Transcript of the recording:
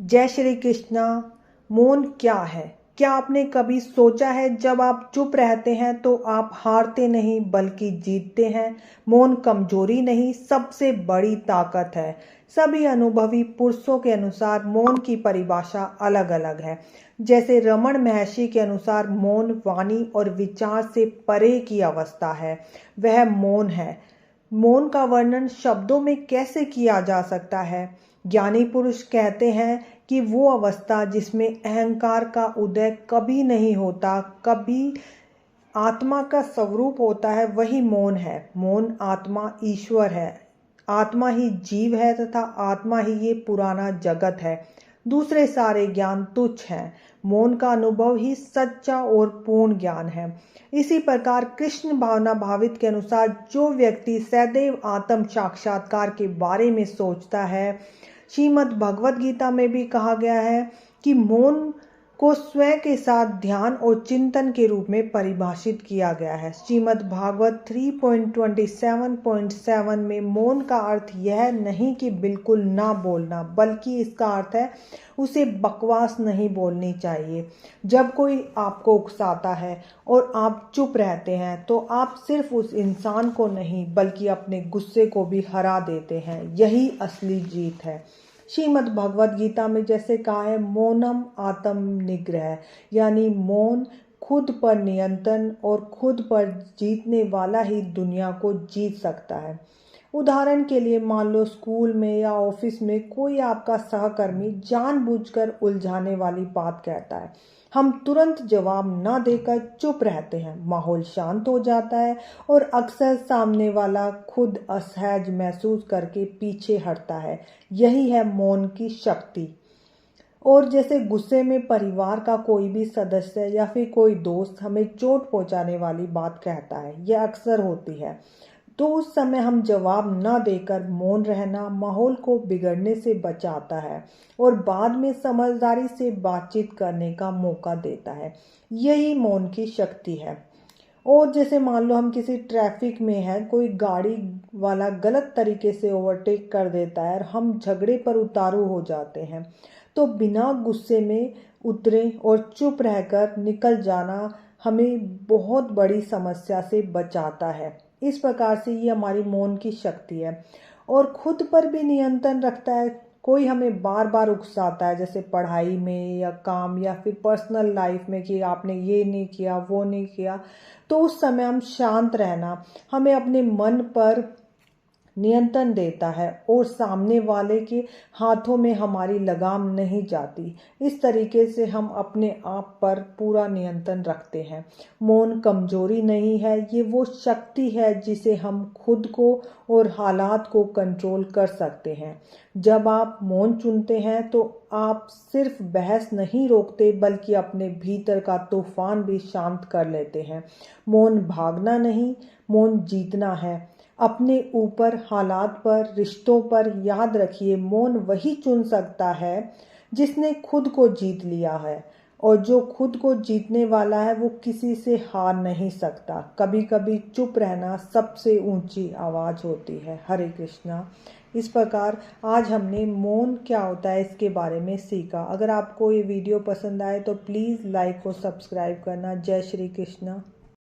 जय श्री कृष्णा। मौन क्या है? क्या आपने कभी सोचा है जब आप चुप रहते हैं तो आप हारते नहीं बल्कि जीतते हैं। मौन कमजोरी नहीं, सबसे बड़ी ताकत है। सभी अनुभवी पुरुषों के अनुसार मौन की परिभाषा अलग अलग है। जैसे रमन महर्षि के अनुसार मौन वाणी और विचार से परे की अवस्था है, वह मौन है। मौन का वर्णन शब्दों में कैसे किया जा सकता है? ज्ञानी पुरुष कहते हैं कि वो अवस्था जिसमें अहंकार का उदय कभी नहीं होता, कभी आत्मा का स्वरूप होता है, वही मौन है। मौन आत्मा ईश्वर है, आत्मा ही जीव है तथा आत्मा ही ये पुराना जगत है। दूसरे सारे ज्ञान तुच्छ हैं। मौन का अनुभव ही सच्चा और पूर्ण ज्ञान है। इसी प्रकार कृष्ण भावना भावित के अनुसार जो व्यक्ति सदैव आत्म साक्षात्कार के बारे में सोचता है, श्रीमद् भगवत गीता में भी कहा गया है कि मौन को स्वयं के साथ ध्यान और चिंतन के रूप में परिभाषित किया गया है। श्रीमद् भागवत 3.27.7 में मौन का अर्थ यह नहीं कि बिल्कुल ना बोलना, बल्कि इसका अर्थ है उसे बकवास नहीं बोलनी चाहिए। जब कोई आपको उकसाता है और आप चुप रहते हैं तो आप सिर्फ उस इंसान को नहीं बल्कि अपने गुस्से को भी हरा देते हैं। यही असली जीत है। श्रीमद् भगवत गीता में जैसे कहा है, मौनम आत्म निग्रह, यानी मौन खुद पर नियंत्रण और खुद पर जीतने वाला ही दुनिया को जीत सकता है। उदाहरण के लिए मान लो स्कूल में या ऑफिस में कोई आपका सहकर्मी जानबूझकर उलझाने वाली बात कहता है। हम तुरंत जवाब न देकर चुप रहते हैं, माहौल शांत हो जाता है और अक्सर सामने वाला खुद असहज महसूस करके पीछे हटता है। यही है मौन की शक्ति। और जैसे गुस्से में परिवार का कोई भी सदस्य या फिर कोई दोस्त हमें चोट पहुंचाने वाली बात कहता है, यह अक्सर होती है, तो उस समय हम जवाब न देकर मौन रहना माहौल को बिगड़ने से बचाता है और बाद में समझदारी से बातचीत करने का मौका देता है। यही मौन की शक्ति है। और जैसे मान लो हम किसी ट्रैफिक में हैं, कोई गाड़ी वाला गलत तरीके से ओवरटेक कर देता है और हम झगड़े पर उतारू हो जाते हैं, तो बिना गुस्से में उतरे और चुप रहकर निकल जाना हमें बहुत बड़ी समस्या से बचाता है। इस प्रकार से ये हमारी मौन की शक्ति है। और खुद पर भी नियंत्रण रखता है। कोई हमें बार बार उकसाता है, जैसे पढ़ाई में या काम या फिर पर्सनल लाइफ में, कि आपने ये नहीं किया वो नहीं किया, तो उस समय हम शांत रहना हमें अपने मन पर नियंत्रण देता है और सामने वाले के हाथों में हमारी लगाम नहीं जाती। इस तरीके से हम अपने आप पर पूरा नियंत्रण रखते हैं। मौन कमजोरी नहीं है, ये वो शक्ति है जिसे हम खुद को और हालात को कंट्रोल कर सकते हैं। जब आप मौन चुनते हैं तो आप सिर्फ बहस नहीं रोकते बल्कि अपने भीतर का तूफान भी शांत कर लेते हैं। मौन भागना नहीं, मौन जीतना है। अपने ऊपर, हालात पर, रिश्तों पर याद रखिए, मौन वही चुन सकता है जिसने खुद को जीत लिया है, और जो खुद को जीतने वाला है वो किसी से हार नहीं सकता। कभी कभी चुप रहना सबसे ऊंची आवाज होती है। हरे कृष्णा। इस प्रकार आज हमने मौन क्या होता है इसके बारे में सीखा। अगर आपको ये वीडियो पसंद आए तो प्लीज़ लाइक और सब्सक्राइब करना। जय श्री कृष्णा।